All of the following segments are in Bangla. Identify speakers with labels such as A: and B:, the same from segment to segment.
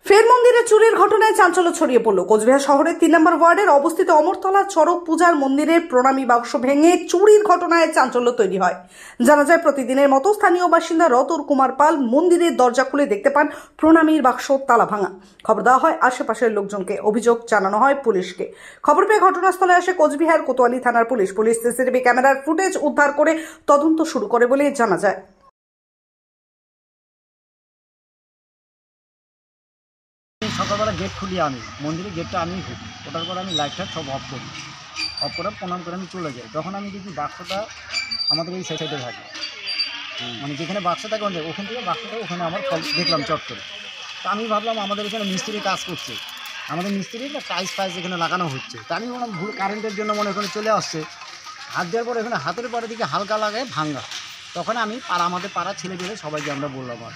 A: ফের মন্দিরে চুরির ঘটনায় চাঞ্চল্য ছড়িয়ে পড়ল। কোচবিহার শহরের 3 নম্বর ওয়ার্ডের অবস্থিত অমরতলা চড়ক পূজার মন্দিরের প্রণামী বাক্স ভেঙে চুরির ঘটনায় চাঞ্চল্য তৈরি হয়। জানা যায়, প্রতিদিনের মতো স্থানীয় বাসিন্দা রতন কুমার পাল মন্দিরের দরজা খুলে দেখতে পান প্রণামীর বাক্স তালা ভাঙা। খবর দেওয়া হয় আশেপাশের লোকজনকে, অভিযোগ জানানো হয় পুলিশকে। খবর পেয়ে ঘটনাস্থলে আসে কোচবিহার কোতোয়ালি থানার পুলিশ। সিসিটিভি ক্যামেরার ফুটেজ উদ্ধার করে তদন্ত শুরু করে বলে জানা যায়।
B: সকালবেলা গেট খুলি, আমি মন্দিরের গেটটা আমি খুলি, ওটার পর আমি লাইটটা সব অফ করে প্রণাম করে আমি চলে যাই। তখন আমি দেখি বাক্সটা আমাদের এই সাইডে থাকে, মানে যেখানে বাক্স থাকে ওখান থেকে বাক্সটা ওখানে আমার দেখলাম চট করে। তা আমি ভাবলাম আমাদের এখানে মিস্ত্রি কাজ করছে, আমাদের মিস্ত্রি না টাইলস ফাইলস এখানে লাগানো হচ্ছে। তা আমি বললাম ভুল কারেন্টের জন্য মনে এখানে চলে আসছে। হাত দেওয়ার পর এখানে হাতের পরে দিকে হালকা লাগায় ভাঙ্গা। তখন আমি আমাদের পাড়ার ছেলেপেলে সবাইকে আমরা বললাম, আর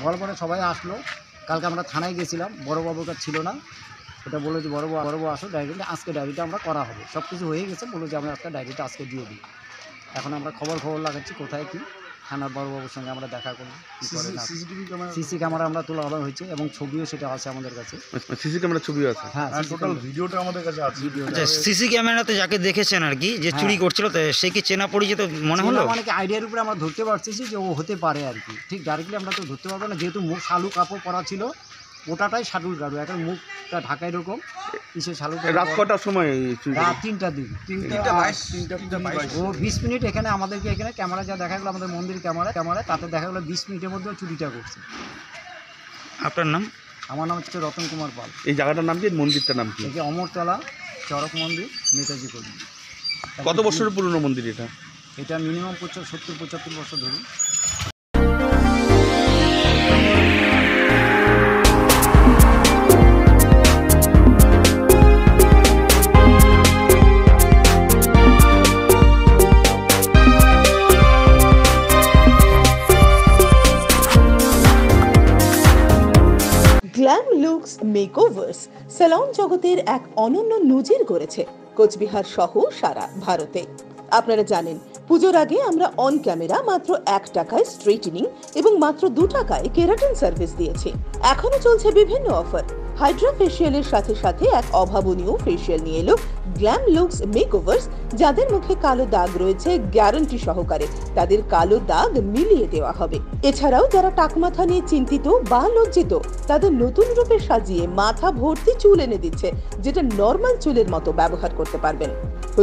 B: বলার পরে সবাই আসলো। কালকে আমরা থানায় গেছিলাম, বড়োবাবুর কাছে ছিল না, ওটা বললো যে বড়োবাবু আসো ডায়েরিটা, আজকে ডায়েরিটা আমরা করা হবে। সব কিছু হয়ে গেছে, বললো যে আমরা আজকে ডায়েরিটা আজকে দিয়ে দিই। এখন আমরা খবর লাগাচ্ছি কোথায় কী। থানার বড়োবাবুর সঙ্গে আমরা দেখা করবো, সিসি ক্যামেরা আমরা তোলা হয়েছে এবং ছবিও সেটা আছে আমাদের কাছে।
C: সিসি ক্যামেরা ছবিও আছে?
B: হ্যাঁ,
D: টোটাল ভিডিওটা আমাদের কাছে আছে।
E: সিসি ক্যামেরাতে যাকে দেখেছেন আর কি, যে চুরি করছিল, তো সে কি চেনা পরিচিত মনে হলো?
B: অনেক আইডিয়ার উপরে আমরা ধরতে পারছি যে ও হতে পারে আর কি। ঠিক ডাইরেক্টলি আমরা তো ধরতে পারবো না, যেহেতু মুখ শালু কাপড় পরা ছিল, ওটাটাই শালুর গাড়ু, এখন মুখটা ঢাকা এরকম কিসে শালু।
C: রাত কটার সময়?
B: রাত 3টার দিকে, 3:22 ও 20 মিনিট এখানে আমাদেরকে এখানে ক্যামেরা যা দেখা গেলো, আমাদের মন্দির ক্যামেরা তাতে দেখা গেলো 20 মিনিটের মধ্যে চুরিটা করছে।
E: আপনার নাম?
B: আমার নাম হচ্ছে রতন কুমার পাল।
C: এই জায়গাটার নাম কি, মন্দিরটার নাম কি?
B: এই অমরতলা চড়ক মন্দির, নেতাজি কলোনি।
C: কত বছরের পুরনো মন্দির এটা?
B: এটা মিনিমাম 70-75 বছর ধরুন।
F: গ্ল্যাম লুকস মেকওভার্স স্যালন জগতের এক অনন্য নজির গড়েছে কোচবিহার সহ সারা ভারতে। আপনারা জানেন, পুজোর আগে আমরা অন ক্যামেরা মাত্র 1 টাকায় স্ট্রেটনিং এবং মাত্র 2 টাকায় কেরাটিন সার্ভিস দিয়েছি। এখনো চলছে বিভিন্ন অফার। হাইড্রা ফেসিয়ালের সাথে সাথে এক অভাবনীয় ফেসিয়াল নিয়ে এলো গ্ল্যাম লুকস মেকওভার্স। যাদের মুখে কালো দাগ রয়েছে, গ্যারান্টি সহকারে তাদের কালো দাগ মিলিয়ে দেওয়া হবে। এছাড়াও যারা টাকমাথা নিয়ে চিন্তিত বা লজ্জিত, তাদের নতুন রূপে সাজিয়ে মাথা ভর্তি চুল এনে দিচ্ছে, যেটা নর্মাল চুলের মতো ব্যবহার করতে পারবেন।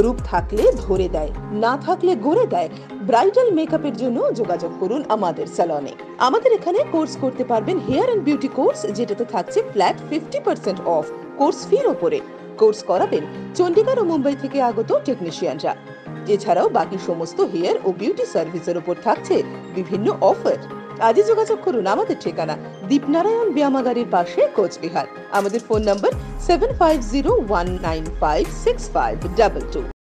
F: রূপ থাকলে ধরে দেয়, না থাকলে গড়ে দেয়। ব্রাইডাল মেকআপের জন্য যোগাযোগ করুন আমাদের স্যালনে। আমাদের এখানে কোর্স করতে পারবেন হেয়ার এন্ড বিউটি কোর্স, যেটাতে থাকছে ফ্ল্যাট 50% অফ কোর্স ফির ওপরে। কোর্স করাবেন চণ্ডীগড় ও মুম্বাই থেকে আগত টেকনিশিয়ানরা। এছাড়াও বাকি সমস্ত হেয়ার ও বিউটি সার্ভিসের উপর থাকছে বিভিন্ন অফার। আজই যোগাযোগ করুন আমাদের ঠিকানা দীপনারায়ণ ব্যায়ামাগারের পাশে, কোচবিহার। আমাদের ফোন নম্বর 7501956522।